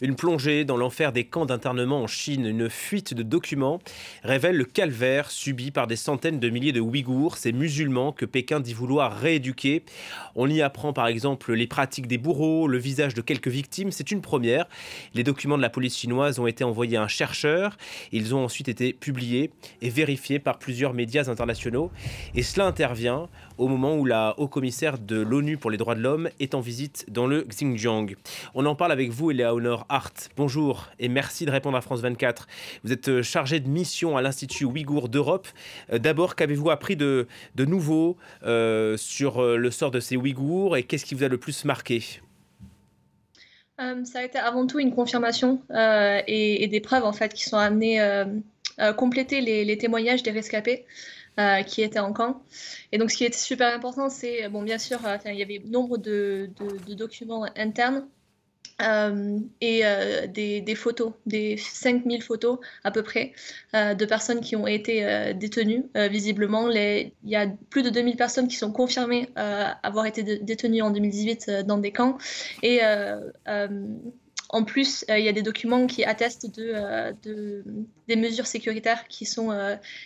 Une plongée dans l'enfer des camps d'internement en Chine, une fuite de documents révèle le calvaire subi par des centaines de milliers de Ouïghours, ces musulmans que Pékin dit vouloir rééduquer. On y apprend par exemple les pratiques des bourreaux, le visage de quelques victimes, c'est une première. Les documents de la police chinoise ont été envoyés à un chercheur, ils ont ensuite été publiés et vérifiés par plusieurs médias internationaux. Et cela intervient au moment où la haut-commissaire de l'ONU pour les droits de l'homme est en visite dans le Xinjiang. On en parle avec vous, Eleanor Hart. Bonjour et merci de répondre à France 24. Vous êtes chargée de mission à l'Institut Ouïghour d'Europe. D'abord, qu'avez-vous appris de nouveau sur le sort de ces Ouïghours et qu'est-ce qui vous a le plus marqué? Ça a été avant tout une confirmation et des preuves en fait qui sont amenées compléter les témoignages des rescapés qui étaient en camp. Et donc ce qui est super important, c'est bon bien sûr, il y avait nombre de documents internes et des photos, des 5000 photos à peu près de personnes qui ont été détenues. Visiblement, il y a plus de 2000 personnes qui sont confirmées avoir été détenues en 2018 dans des camps. Et en plus, il y a des documents qui attestent des mesures sécuritaires qui sont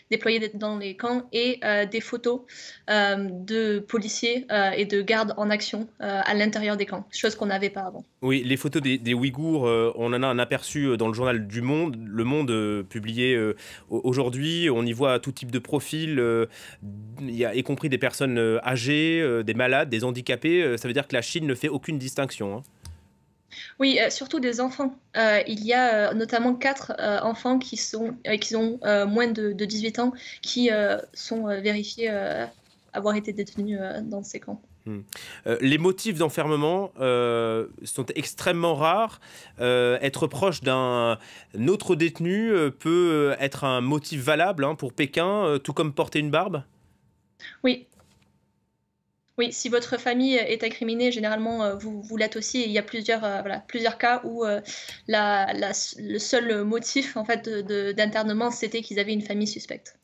déployées dans les camps et des photos de policiers et de gardes en action à l'intérieur des camps, chose qu'on n'avait pas avant. Oui, les photos des Ouïghours, on en a un aperçu dans le journal du Monde, Le Monde, publié aujourd'hui. On y voit tout type de profils, y compris des personnes âgées, des malades, des handicapés. Ça veut dire que la Chine ne fait aucune distinction, hein. Oui, surtout des enfants. Il y a notamment 4 enfants qui ont moins de 18 ans qui sont vérifiés avoir été détenus dans ces camps. Hmm. Les motifs d'enfermement sont extrêmement rares. Être proche d'un autre détenu peut être un motif valable, hein, pour Pékin, tout comme porter une barbe. Oui, oui, si votre famille est incriminée, généralement vous l'êtes aussi. Et il y a plusieurs cas où le seul motif en fait d'internement, c'était qu'ils avaient une famille suspecte.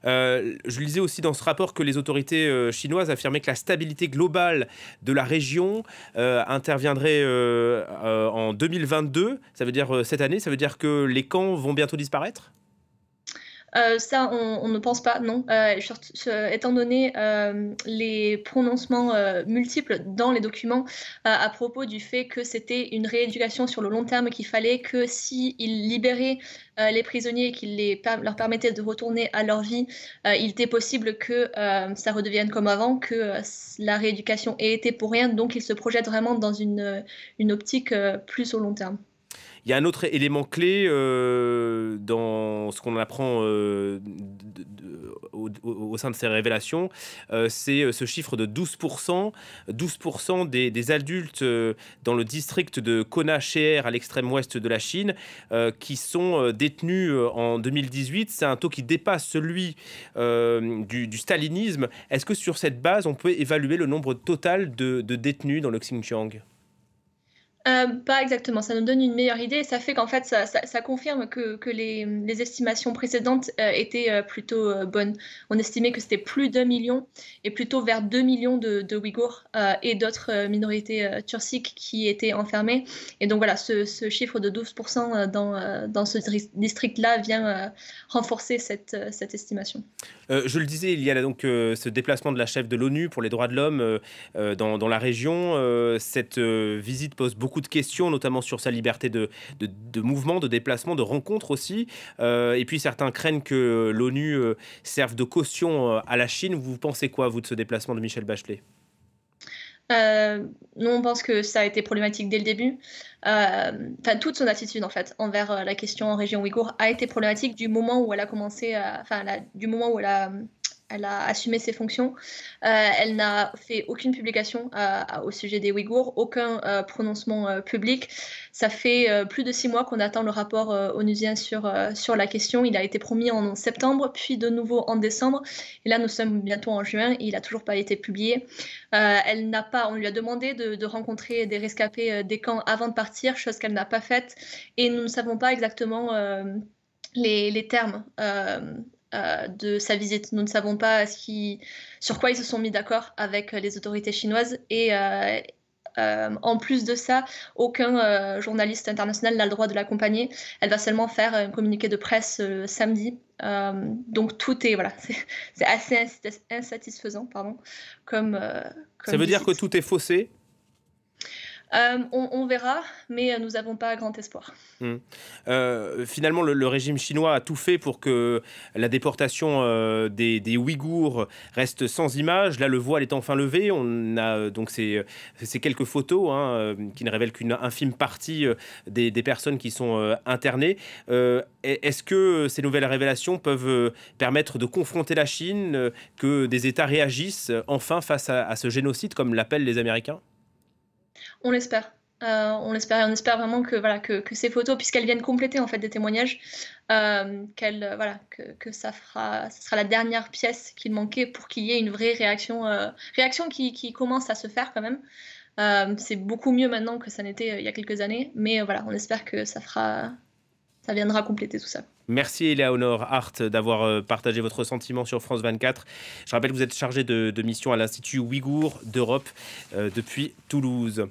Je lisais aussi dans ce rapport que les autorités chinoises affirmaient que la stabilité globale de la région interviendrait en 2022. Ça veut dire cette année, ça veut dire que les camps vont bientôt disparaître? Ça, on ne pense pas, non. Étant donné les prononcements multiples dans les documents à propos du fait que c'était une rééducation sur le long terme, qu'il fallait que s'ils libéraient les prisonniers et qu'ils leur permettaient de retourner à leur vie, il était possible que ça redevienne comme avant, que la rééducation ait été pour rien. Donc, ils se projettent vraiment dans une optique plus au long terme. Il y a un autre élément clé dans ce qu'on apprend au sein de ces révélations, c'est ce chiffre de 12%. 12% des adultes dans le district de Kona-Sheher, à l'extrême ouest de la Chine, qui sont détenus en 2018. C'est un taux qui dépasse celui du stalinisme. Est-ce que sur cette base, on peut évaluer le nombre total de détenus dans le Xinjiang? Pas exactement, ça nous donne une meilleure idée et ça fait qu'en fait ça confirme que les estimations précédentes étaient plutôt bonnes. On estimait que c'était plus d'1 million et plutôt vers 2 millions de Ouïghours et d'autres minorités turciques qui étaient enfermées. Et donc voilà, ce chiffre de 12% dans ce district-là vient renforcer cette estimation. Je le disais, il y a là donc ce déplacement de la chef de l'ONU pour les droits de l'homme dans la région. Cette visite pose beaucoup de questions, notamment sur sa liberté de mouvement, de déplacement, de rencontre aussi. Et puis certains craignent que l'ONU serve de caution à la Chine. Vous pensez quoi, vous, de ce déplacement de Michelle Bachelet? Nous, on pense que ça a été problématique dès le début. Toute son attitude en fait envers la question en région ouïghour a été problématique du moment où elle a commencé, du moment où elle a assumé ses fonctions. Elle n'a fait aucune publication au sujet des Ouïghours, aucun prononcement public. Ça fait plus de 6 mois qu'on attend le rapport onusien sur la question. Il a été promis en septembre, puis de nouveau en décembre. Et là, nous sommes bientôt en juin et il n'a toujours pas été publié. On lui a demandé de rencontrer des rescapés des camps avant de partir, chose qu'elle n'a pas faite. Et nous ne savons pas exactement les termes de sa visite. Nous ne savons pas sur quoi ils se sont mis d'accord avec les autorités chinoises et En plus de ça, aucun journaliste international n'a le droit de l'accompagner. Elle va seulement faire un communiqué de presse samedi. Donc tout est voilà, c'est assez insatisfaisant, pardon, comme Ça veut dire que visite. tout est faussé? On verra, mais nous n'avons pas grand espoir. Mmh. Finalement, le régime chinois a tout fait pour que la déportation, des Ouïghours reste sans image. Là, le voile est enfin levé. On a, donc ces quelques photos, hein, qui ne révèlent qu'une infime partie, des personnes qui sont, internées. Est-ce que ces nouvelles révélations peuvent, permettre de confronter la Chine, que des États réagissent, enfin face à ce génocide, comme l'appellent les Américains? On l'espère. On l'espère et on espère vraiment que voilà, que ces photos, puisqu'elles viennent compléter en fait des témoignages, qu'elles, voilà, que ça sera la dernière pièce qu'il manquait pour qu'il y ait une vraie réaction, réaction qui commence à se faire quand même. C'est beaucoup mieux maintenant que ça n'était, il y a quelques années, mais voilà, on espère que ça viendra compléter tout ça. Merci Éléonore Hart d'avoir partagé votre sentiment sur France 24. Je rappelle que vous êtes chargée de mission à l'Institut Ouïghour d'Europe depuis Toulouse.